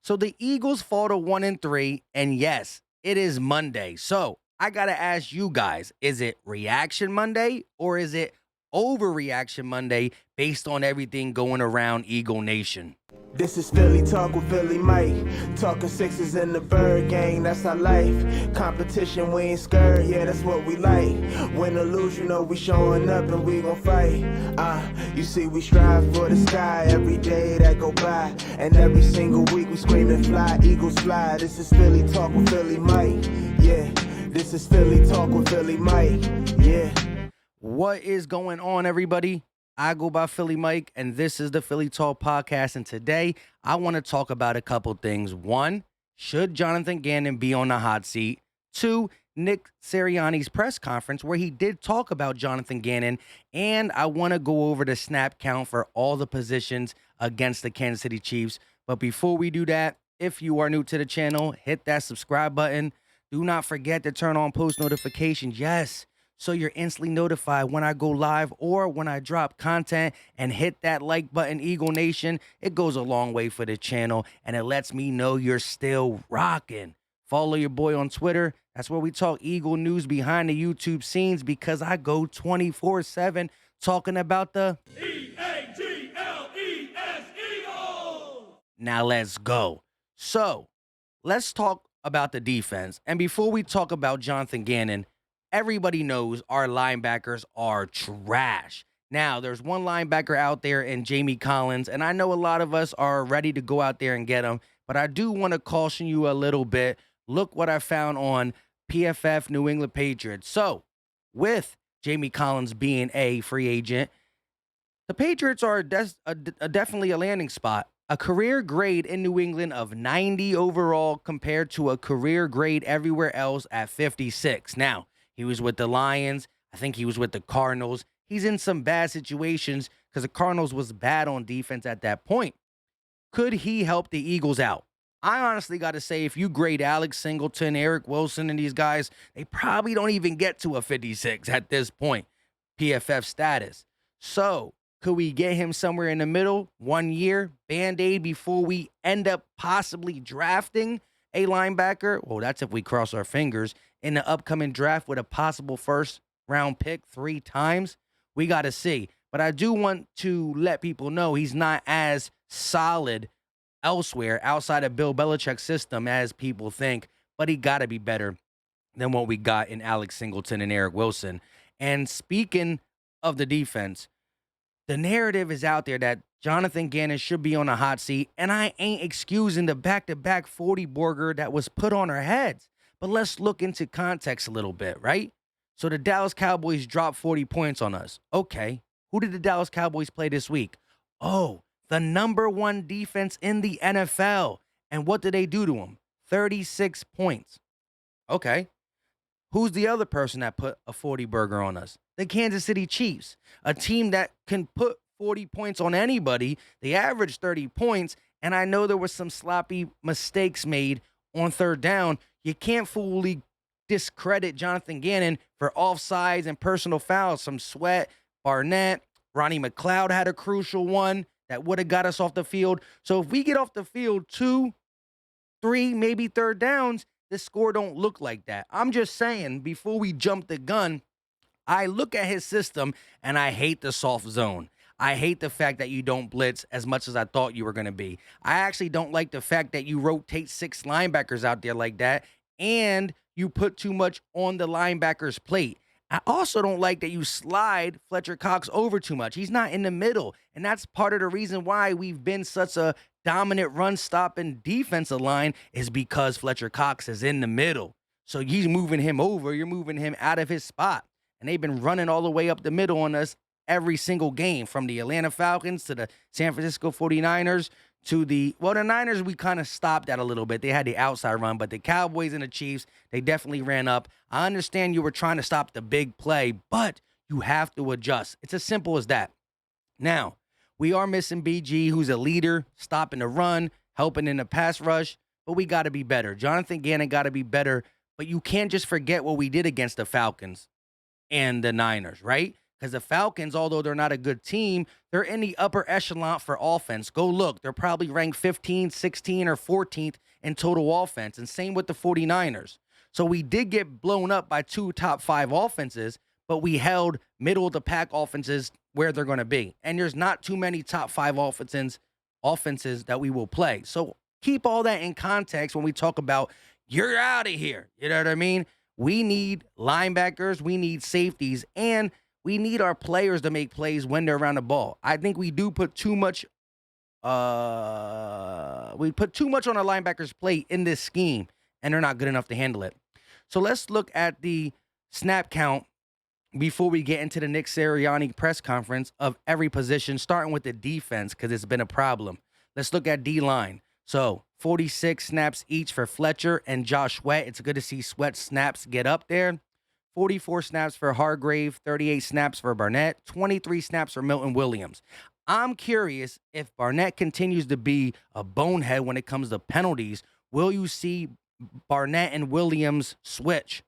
So the Eagles fall to 1-3, and yes, it is Monday. So I gotta ask you guys: is it Reaction Monday or is it Overreaction Monday based on everything going around Eagle Nation? This is Philly Talk with Philly Mike. Talking sixes in the bird gang, that's our life. Competition, we ain't scared, yeah, that's what we like. Win or lose, you know we showing up and we gon' fight. You see we strive for the sky every day that go by. And every single week we screaming fly, Eagles fly. This is Philly Talk with Philly Mike, yeah. This is Philly Talk with Philly Mike, yeah. What is going on, everybody? I go by Philly Mike, and this is the Philly Talk Podcast. And today, I want to talk about a couple things. One, should Jonathan Gannon be on the hot seat? Two, Nick Sirianni's press conference, where he did talk about Jonathan Gannon. And I want to go over the snap count for all the positions against the Kansas City Chiefs. But before we do that, if you are new to the channel, hit that subscribe button. Do not forget to turn on post notifications. Yes, so you're instantly notified when I go live or when I drop content, and hit that like button, Eagle Nation. It goes a long way for the channel, and it lets me know you're still rocking. Follow your boy on Twitter. That's where we talk Eagle news behind the YouTube scenes, because I go 24/7 talking about the Eagles. Eagles! Now let's go. So let's talk about the defense. And before we talk about Jonathan Gannon, everybody knows our linebackers are trash. Now, there's one linebacker out there in Jamie Collins, and I know a lot of us are ready to go out there and get him, but I do want to caution you a little bit. Look what I found on PFF New England Patriots. So, with Jamie Collins being a free agent, the Patriots are definitely a landing spot. A career grade in New England of 90 overall compared to a career grade everywhere else at 56. Now, he was with the Lions. I think he was with the Cardinals. He's in some bad situations because the Cardinals was bad on defense at that point. Could he help the Eagles out? I honestly got to say, if you grade Alex Singleton, Eric Wilson, and these guys, they probably don't even get to a 56 at this point, PFF status. So, could we get him somewhere in the middle, 1 year, Band-Aid, before we end up possibly drafting a linebacker? Well, that's if we cross our fingers, in the upcoming draft with a possible first-round pick 3 times. We got to see. But I do want to let people know he's not as solid elsewhere outside of Bill Belichick's system as people think, but he got to be better than what we got in Alex Singleton and Eric Wilson. And speaking of the defense, the narrative is out there that Jonathan Gannon should be on a hot seat, and I ain't excusing the back-to-back 40-burger that was put on our heads. But let's look into context a little bit, right? So the Dallas Cowboys dropped 40 points on us. Okay, who did the Dallas Cowboys play this week? Oh, the number 1 defense in the NFL. And what did they do to them? 36 points. Okay. Who's the other person that put a 40-burger on us? The Kansas City Chiefs, a team that can put 40 points on anybody. They averaged 30 points, and I know there were some sloppy mistakes made on third down. You can't fully discredit Jonathan Gannon for offsides and personal fouls. Some Sweat, Barnett, Ronnie McLeod had a crucial one that would have got us off the field. So if we get off the field 2, 3, maybe third downs, the score don't look like that. I'm just saying, before we jump the gun, I look at his system and I hate the soft zone. I hate the fact that you don't blitz as much as I thought you were going to be. I actually don't like the fact that you rotate 6 linebackers out there like that, and you put too much on the linebacker's plate. I also don't like that you slide Fletcher Cox over too much. He's not in the middle, and that's part of the reason why we've been such a dominant run-stopping defensive line, is because Fletcher Cox is in the middle. So he's moving him over. You're moving him out of his spot. And they've been running all the way up the middle on us every single game, from the Atlanta Falcons to the San Francisco 49ers to the Niners. We kind of stopped that a little bit. They had the outside run, but the Cowboys and the Chiefs, they definitely ran up. I understand you were trying to stop the big play, but you have to adjust. It's as simple as that. Now, we are missing BG, who's a leader, stopping the run, helping in the pass rush, but we got to be better. Jonathan Gannon got to be better, but you can't just forget what we did against the Falcons and the Niners, right? because the Falcons, although they're not a good team, they're in the upper echelon for offense. Go look. They're probably ranked 15, 16, or 14th in total offense, and same with the 49ers. So we did get blown up by 2 top 5 offenses, but we held middle of the pack offenses where they're going to be. And there's not too many top 5 offenses that we will play. So keep all that in context when we talk about you're out of here. You know what I mean? We need linebackers, we need safeties, and we need our players to make plays when they're around the ball. I think we do put too much on our linebackers' plate in this scheme, and they're not good enough to handle it. So let's look at the snap count before we get into the Nick Sirianni press conference of every position, starting with the defense, because it's been a problem. Let's look at D-line. So 46 snaps each for Fletcher and Josh Sweat. It's good to see Sweat snaps get up there. 44 snaps for Hargrave, 38 snaps for Barnett, 23 snaps for Milton Williams. I'm curious if Barnett continues to be a bonehead when it comes to penalties. Will you see Barnett and Williams switch?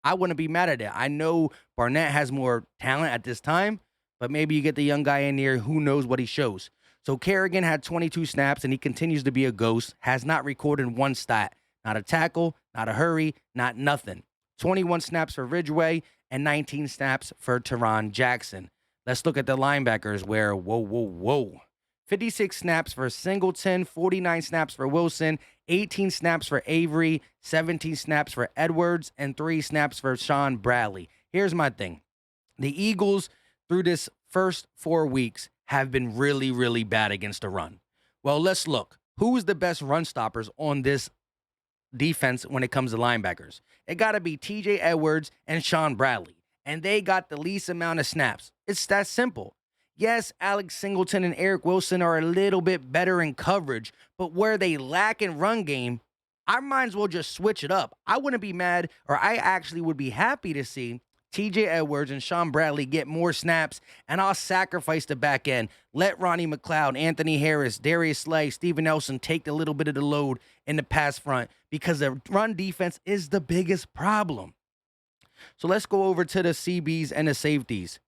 I wouldn't be mad at it. I know Barnett has more talent at this time, but maybe you get the young guy in there who knows what he shows. So Kerrigan had 22 snaps, and he continues to be a ghost, has not recorded one stat. Not a tackle, not a hurry, not nothing. 21 snaps for Ridgeway and 19 snaps for Teron Jackson. Let's look at the linebackers where, whoa. 56 snaps for Singleton, 49 snaps for Wilson, 18 snaps for Avery, 17 snaps for Edwards, and 3 snaps for Sean Bradley. Here's my thing. The Eagles, through this first 4 weeks, have been really, really bad against the run. Well, let's look. Who's the best run stoppers on this defense when it comes to linebackers? It got to be TJ Edwards and Sean Bradley, and they got the least amount of snaps. It's that simple. Yes, Alex Singleton and Eric Wilson are a little bit better in coverage, but where they lack in run game, I might as well just switch it up. I wouldn't be mad, or I actually would be happy to see TJ Edwards and Sean Bradley get more snaps, and I'll sacrifice the back end. Let Ronnie McLeod, Anthony Harris, Darius Slay, Steven Nelson take a little bit of the load in the pass front, because the run defense is the biggest problem. So let's go over to the CBs and the safeties.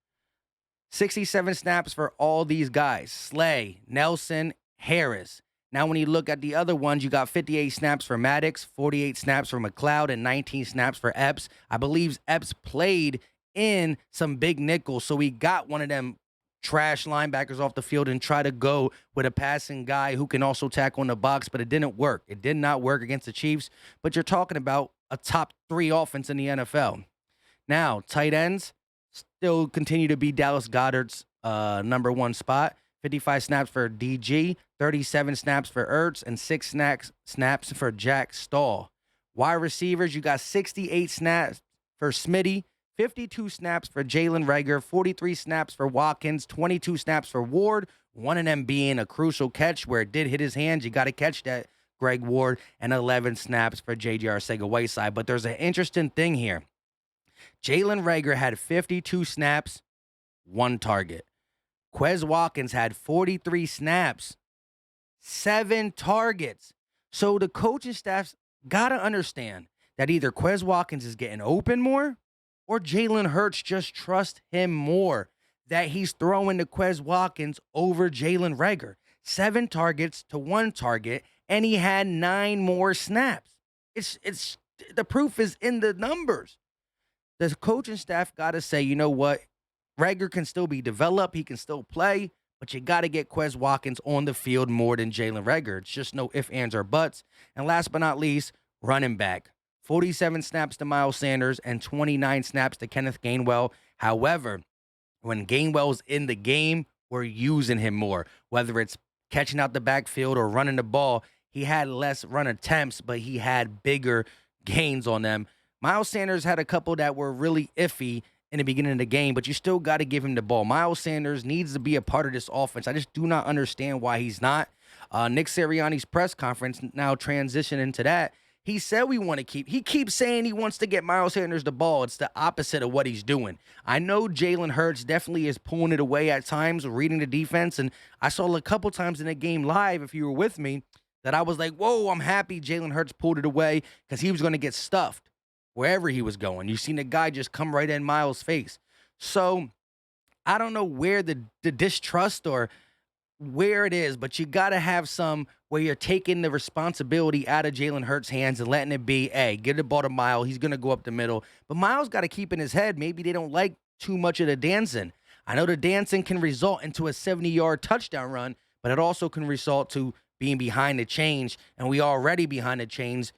67 snaps for all these guys. Slay, Nelson, Harris. Now, when you look at the other ones, you got 58 snaps for Maddox, 48 snaps for McLeod, and 19 snaps for Epps. I believe Epps played in some big nickels, so he got one of them trash linebackers off the field and tried to go with a passing guy who can also tackle in the box, but it didn't work. It did not work against the Chiefs, but you're talking about a top 3 offense in the NFL. Now, tight ends still continue to be Dallas Goedert's number 1 spot. 55 snaps for DG, 37 snaps for Ertz, and 6 snaps for Jack Stahl. Wide receivers, you got 68 snaps for Smitty, 52 snaps for Jalen Reagor, 43 snaps for Watkins, 22 snaps for Ward, one of them being a crucial catch where it did hit his hands. You got to catch that, Greg Ward, and 11 snaps for J.J. Arcega-Whiteside. But there's an interesting thing here. Jalen Reagor had 52 snaps, 1 target. Quez Watkins had 43 snaps, 7 targets. So the coaching staff's got to understand that either Quez Watkins is getting open more or Jalen Hurts just trusts him more, that he's throwing to Quez Watkins over Jalen Reagor. 7 targets to 1 target, and he had 9 more snaps. It's the proof is in the numbers. The coaching staff got to say, you know what? Reagor can still be developed. He can still play, but you got to get Quez Watkins on the field more than Jalen Reagor. It's just no ifs, ands, or buts. And last but not least, running back. 47 snaps to Miles Sanders and 29 snaps to Kenneth Gainwell. However, when Gainwell's in the game, we're using him more. Whether it's catching out the backfield or running the ball, he had less run attempts, but he had bigger gains on them. Miles Sanders had a couple that were really iffy in the beginning of the game, but you still got to give him the ball. Miles Sanders needs to be a part of this offense. I just do not understand why he's not. Nick Sirianni's press conference, now transitioning to that, he said he keeps saying he wants to get Miles Sanders the ball. It's the opposite of what he's doing. I know Jalen Hurts definitely is pulling it away at times, reading the defense, and I saw a couple times in the game live, if you were with me, that I was like, whoa, I'm happy Jalen Hurts pulled it away because he was going to get stuffed wherever he was going. You seen the guy just come right in Miles' face. So I don't know where the distrust or where it is, but you got to have some where you're taking the responsibility out of Jalen Hurts' hands and letting it be, hey, get the ball to Miles. He's going to go up the middle. But Miles got to keep in his head, maybe they don't like too much of the dancing. I know the dancing can result into a 70-yard touchdown run, but it also can result to being behind the chains, and we already behind the chains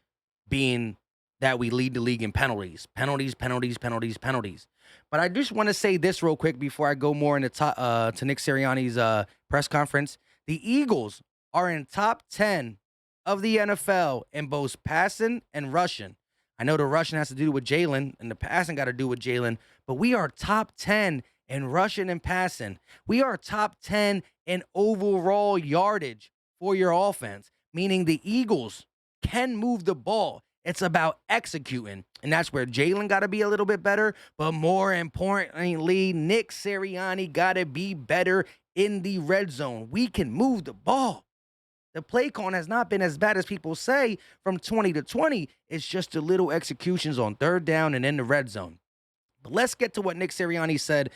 being that we lead the league in penalties. Penalties, penalties, penalties, penalties. But I just want to say this real quick before I go more into to Nick Sirianni's press conference. The Eagles are in top 10 of the NFL in both passing and rushing. I know the rushing has to do with Jalen and the passing got to do with Jalen, but we are top 10 in rushing and passing. We are top 10 in overall yardage for your offense, meaning the Eagles can move the ball. It's about executing, and that's where Jalen got to be a little bit better, but more importantly, Nick Sirianni got to be better in the red zone. We can move the ball. The play calling has not been as bad as people say from 20 to 20. It's just the little executions on third down and in the red zone. But let's get to what Nick Sirianni said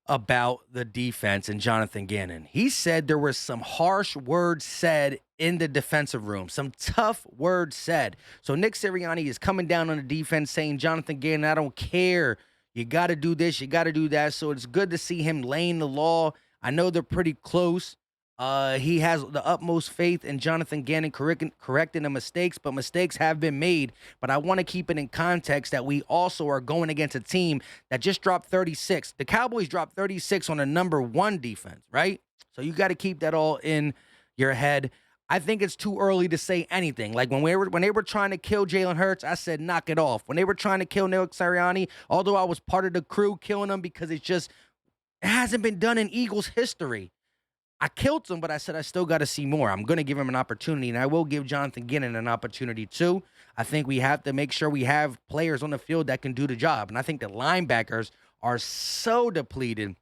about the defense and Jonathan Gannon. He said there were some harsh words said in the defensive room, some tough words said. So Nick Sirianni is coming down on the defense saying, Jonathan Gannon, I don't care. You got to do this. You got to do that. So it's good to see him laying the law. I know they're pretty close. He has the utmost faith in Jonathan Gannon correcting the mistakes, but mistakes have been made. But I want to keep it in context that we also are going against a team that just dropped 36. The Cowboys dropped 36 on the number 1 defense, right? So you got to keep that all in your head. I think it's too early to say anything. Like when they were trying to kill Jalen Hurts, I said knock it off. When they were trying to kill Nick Sirianni, although I was part of the crew killing him because it hasn't been done in Eagles history. I killed him, but I said I still got to see more. I'm going to give him an opportunity, and I will give Jonathan Gannon an opportunity too. I think we have to make sure we have players on the field that can do the job, and I think the linebackers are so depleted,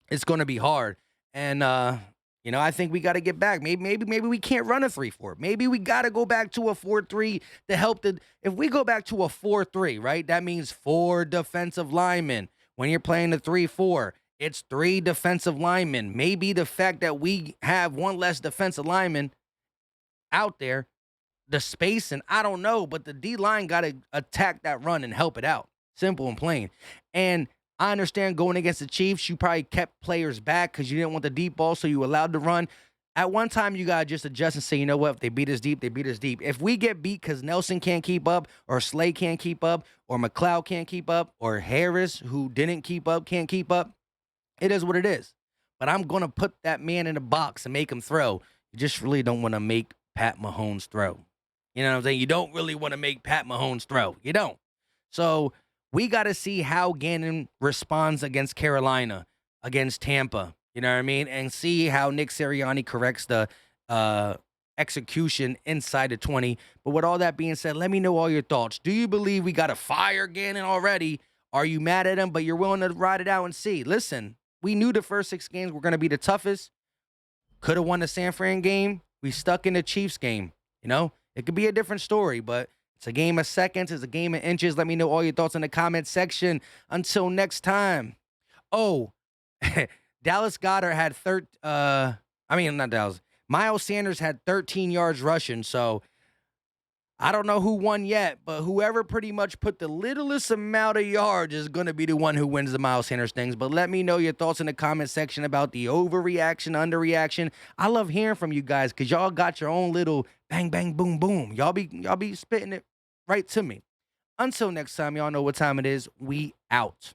it's going to be hard. And I think we got to get back. Maybe we can't run a 3-4. Maybe we got to go back to a 4-3 to help if we go back to a 4-3, right? That means 4 defensive linemen. When you're playing the 3-4, it's 3 defensive linemen. Maybe the fact that we have 1 less defensive lineman out there, the space, and I don't know, but the D-line got to attack that run and help it out. Simple and plain. And I understand going against the Chiefs, you probably kept players back because you didn't want the deep ball, so you allowed the run. At one time, you got to just adjust and say, you know what, if they beat us deep, they beat us deep. If we get beat because Nelson can't keep up, or Slay can't keep up, or McLeod can't keep up, or Harris, who didn't keep up, can't keep up, it is what it is. But I'm going to put that man in a box and make him throw. You just really don't want to make Pat Mahomes throw. You know what I'm saying? You don't really want to make Pat Mahomes throw. You don't. So we got to see how Gannon responds against Carolina, against Tampa. You know what I mean? And see how Nick Sirianni corrects the execution inside the 20. But with all that being said, let me know all your thoughts. Do you believe we got to fire Gannon already? Are you mad at him, but you're willing to ride it out and see? Listen, we knew the first 6 games were going to be the toughest. Could have won the San Fran game. We stuck in the Chiefs game. It could be a different story, but it's a game of seconds. It's a game of inches. Let me know all your thoughts in the comment section. Until next time. Oh, Dallas Goedert had not Dallas. Miles Sanders had 13 yards rushing, so I don't know who won yet, but whoever pretty much put the littlest amount of yards is going to be the one who wins the Miles Sanders things. But let me know your thoughts in the comment section about the overreaction, underreaction. I love hearing from you guys because y'all got your own little bang, bang, boom, boom. Y'all be spitting it right to me. Until next time, y'all know what time it is. We out.